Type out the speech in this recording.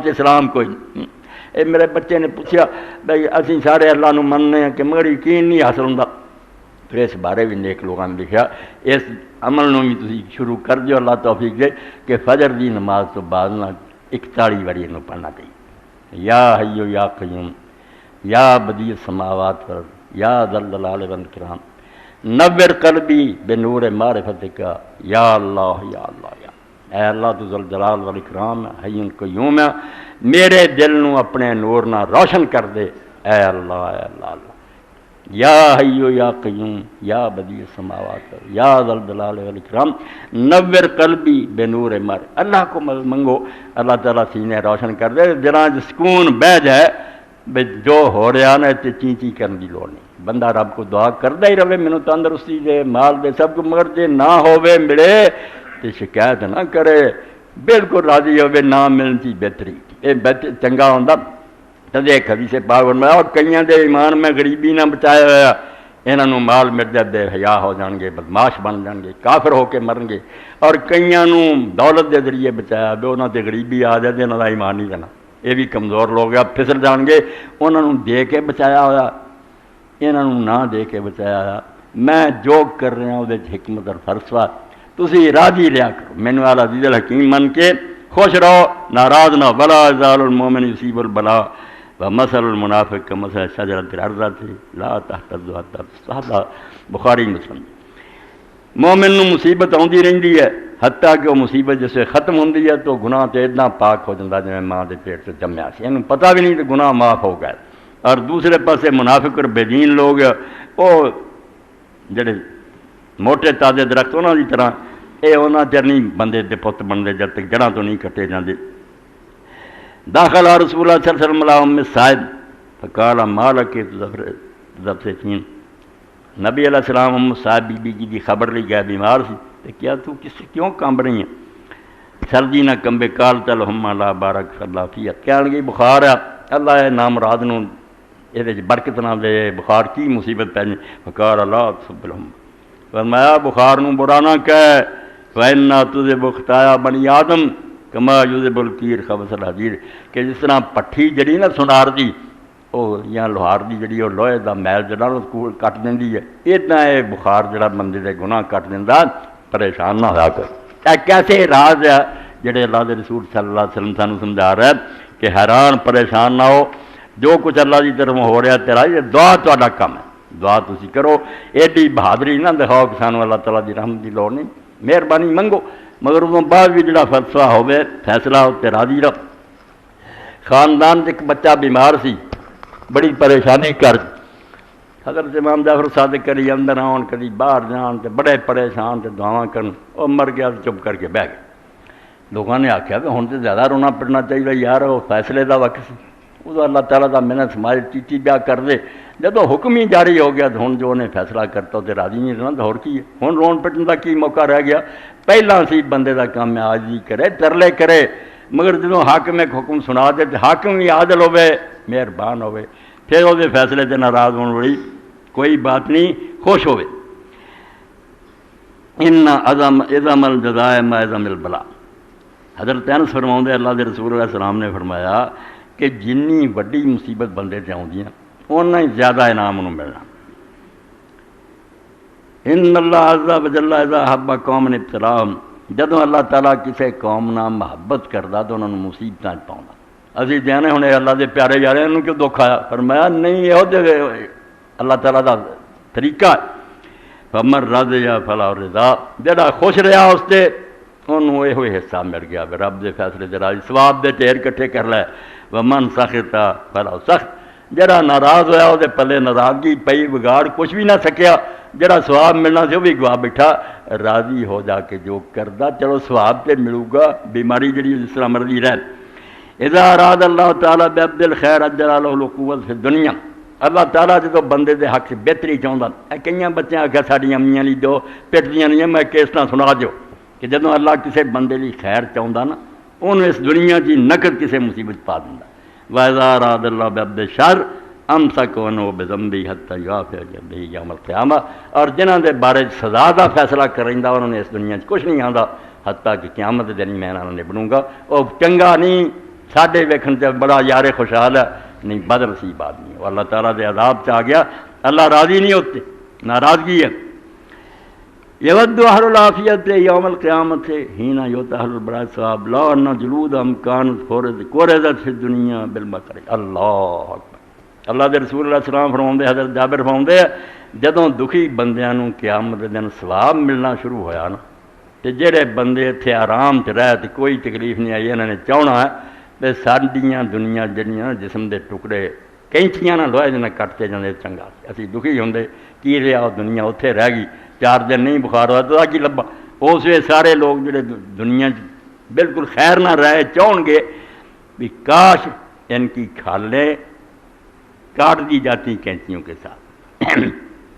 تے اسلام کوئی نہیں۔ اے میرے بچے نے پوچھا بھائی اسی سارے اللہ نو مننے ہیں کہ مگر یقین نہیں حاصل ہوندا، پھر اس بارے بھی نیک لوگوں نے لکھا اس عمل نو بھی تسی شروع کر دیو، اللہ توفیق دے کہ فجر دی نماز تو بعد نہ 41 باری انہوں پڑھنا چاہیے۔ یا حیو یا قیوم یا بدیع السماوات والارض یا ذا الجلال والاکرام نور قلبی بنور معرفتک یا اللہ یا اللہ یا اے اللہ تو ذو الجلال والاکرام حی قیوم ہے، میرے دل نو اپنے نور نہ روشن کر دے، اے اللہ اے اللہ اللہ یا حیو یا قیوم یا بدیع السماوات یا ذا الجلال والاکرام نور قلبی بنور معرفتک۔ اللہ کو منگو اللہ تعالیٰ سینے روشن کر دے، جنا سکون بہ جائے بے جو ہو رہا نا تے چی چی کرنے کی لوڑ نہیں، بندہ رب کو دعا کردا ہی رہے مینوں تندرستی دے مال دے سب کو، مگر جے نہ ہوے ملے تے شکایت نہ کرے، بالکل راضی ہوے نہ ملن کی بہتری اے چنگا ہوندا۔ تدے ایک حدیث پاک فرمایا اور کئیاں دے ایمان میں غریبی نہ بچایا ہوا، انہاں نوں مال مل جائے بے حیا ہو جان گے، بدماش بن جان گے، کافر ہو کے مرن گے، اور کئیاں نوں دولت دے ذریعے بچایا بے انہاں تے غریبی آ جائے انہاں دا ایمان نہیں رہنا، یہ بھی کمزور لوگ پھسل جان گے، انہوں نے دے کے بچایا ہوا، انہوں نہ دے کے بچایا ہوا۔ میں جو کر رہا ہوں وہ حکمت اور فلسفہ تسی راضی لیا کرو، مینوں اعلی عزیز الحکیم من کے خوش رہو، ناراض نہ، ولا یزال المومن یصیب البلاء ومثل المنافق کمثل شجرۃ الارض لا تهتز حتى تصعد، بخاری مسلم۔ مومن نو مصیبت آتی رہتی ہے حتیٰ کہ وہ مصیبت جسے ختم ہوتی ہے تو گناہ تو اتنا پاک ہو جاتا جی ماں کے پیٹ سے جمیا سی، انہوں پتہ بھی نہیں کہ گناہ معاف ہو گئے۔ اور دوسرے پاسے منافق اور بے دین لوگ وہ جڑے موٹے تازے درخت انہوں کی طرح یہ انہوں چر نہیں بندے دے پت بنتے جب تک جڑاں تو نہیں کٹے جاندے۔ داخل رسول اللہ صلی اللہ علیہ وسلم علیہ ام صاحب فقال مالک ذبسین، نبی علیہ السلام ام صاحب بی بی کی خبر لی گیا بیمار سی، کہ کیا تو کس سے کیوں کانب رہی ہیں؟ سردی نہ کمبے کال تل ہم اللہ بارک اللہ فیت، کہنے گئی بخار ہے اللہ ہے نام رات نو یہ برکت نہ دے، بخار کی مصیبت پہ جائے، فقال اللہ تصب الحم، فرمایا بخار نو برا نہ کہے، فإنا تذهب خطايا بنی آدم کما یذهب القیر خبث الحدید، کہ جس طرح پٹھی جڑی نا سنار دی وہ یا لوہار دی جڑی وہ لوہے دا میل جڑا وہ کٹ دیندی ہے، اتنا ہے بخار جڑا بندے دے گناہ کٹ دیندا، پریشان نہ ہوا کر۔ اے کیسے راز ہے جڑے اللہ دے رسول صلی اللہ علیہ وسلم سانوں سمجھا رہا ہے کہ حیران پریشان نہ ہو، جو کچھ اللہ کی طرف ہو رہا تیرا یہ دعا تہاڈا کم ہے، دعا تسی کرو، ایڈی بہادری نہ دکھاؤ کہ سانوں اللہ تعالیٰ دی رحمت دی لوڑ نہیں، مہربانی منگو، مگر اس بعد بھی جڑا فلسفہ ہوئے فیصلہ ہوتے راضی رہو۔ خاندان ایک بچہ بیمار سی، بڑی پریشانی کر حضرت امام جعفر صادق کری اندر آن کدی باہر جان تے بڑے پریشان تے دعاواں کرن، وہ مر گیا چپ کر کے بہ گئے۔ لوگوں نے آخیا کہ ہن تے زیادہ رونا پڑنا چاہیے یار، وہ فیصلے دا وقت سی، وہ اللہ تعالیٰ دا محنت سماج چیچی بیاہ کر دے، جب حکم ہی جاری ہو گیا تو ہن جو انہیں فیصلہ کرتا تو راضی نہیں رہنا، تو اور کی ہے، ہن رون پٹن کا کی موقع رہ گیا؟ پہلا سی بندے دا کام ہے عاجزی کرے، ترلے کرے، مگر جدوں حاکم ایک حکم سنا دے تو حاکم بھی عادل ہوئے، مہربان ہوئے، پھر وہ فیصلے سے ناراض ہونے والی کوئی بات نہیں، خوش ہوئے۔ ان عظم الجزاء ما عظم البلاء، حضرت انس فرماؤں اللہ دے رسول علیہ السلام نے فرمایا کہ جنی وڈی مصیبت بندے تے آؤندی ہیں اُنّا ہی زیادہ انعام انہوں ملنا۔ ان اللہ عز وجل اذا حب قوم ابتلاهم، جدوں اللہ تعالیٰ کسی قوم نال محبت کردا تو انہوں نے مصیبتاں پاؤندا۔ اسی جانے ہن اللہ دے پیارے یار انہوں کیوں دکھ آیا؟ فرمایا نہیں یہ اللہ تعالیٰ دا طریقہ ہے، فمن رضی فلا رضا، جڑا خوش رہا اس تے انہوں یہ حصہ مل گیا، رب دے فیصلے دے راضی، ثواب دے ٹھیر کٹھے کر لے، ومن سخط فلا سخط، جڑا ناراض ہویا وہ پلے ناراضگی پئی، بگاڑ کچھ بھی نہ سکیا، جڑا ثواب ملنا سی وہ بھی گوا بیٹھا، راضی ہو جا کے جو کردا چلو ثواب تے ملو گا، بیماری جڑی جس طرح مرضی رہ۔ اذا اراد اللہ تعالیٰ بعبد الخیر اجر له القوت فی الدنیا، اللہ تعالیٰ جدو بندے دے حق سے بہتری چاہتا، کئی بچے آخیا ساری امیاں لی دو پٹدیاں نہیں، میں کس طرح سنا جو کہ جدو اللہ کسی بندے لی خیر چاہتا نا انہوں اس دنیا کی نقد کسی مصیبت پا دینا۔ وَإِذَا أَرَادَ اللَّهُ بِعَبْدِ الشَّرِّ أَمْسَكَهُ عَنْهُ بِذَنبِهِ حَتَّى يُوَافِيَ بِهِ يَوْمَ الْقِيَامَةِ، اور جنہاں دے بارے سزا دا فیصلہ کریندا انہوں نے اس دنیا کچھ نہیں آندا، حتیٰ کہ قیامت دن میں انہوں نے بنوں گا، اور چنگا نہیں ساڈے ویکھن تے بڑا یار خوشحال ہے، نہیں بد نصیب آدمی ہے، اللہ تعالیٰ دے عذاب چ آ گیا، اللہ راضی نہیں ہوتے، ناراضگی ہے۔ یود اہل العافیت یوم القیامت حین یؤتی اہل البراء ثواب لا ان جلودہم کانت قرزت فی الدنیا بالمکر۔ اللہ اکبر۔ اللہ دے رسول علیہ السلام فرماؤندے، حضرت جابر فرماؤندے جدوں دکھی بندیاں نوں قیامت دے دن ثواب ملنا شروع ہویا نا، تے جڑے بندے اتھے آرام چ رہ تے کوئی تکلیف نہیں آئی، انہاں نے چاہنا ہے تے ساڈیاں دنیا جڑیاں جسم دے ٹکڑے کینچیاں نہ لوہے نہ کٹتے جاندے چنگا سی، اسی دکھی ہوندے کی رہا دنیا اتھے رہ گئی، 4 دن نہیں بخار ہوا تو کی لبا۔ اس ویلے سارے لوگ جڑے دنیا بالکل خیر نہ رہے چاہن گے بھی کاش ان کی کھالیں کاٹ دی جاتی کینچیوں کے ساتھ۔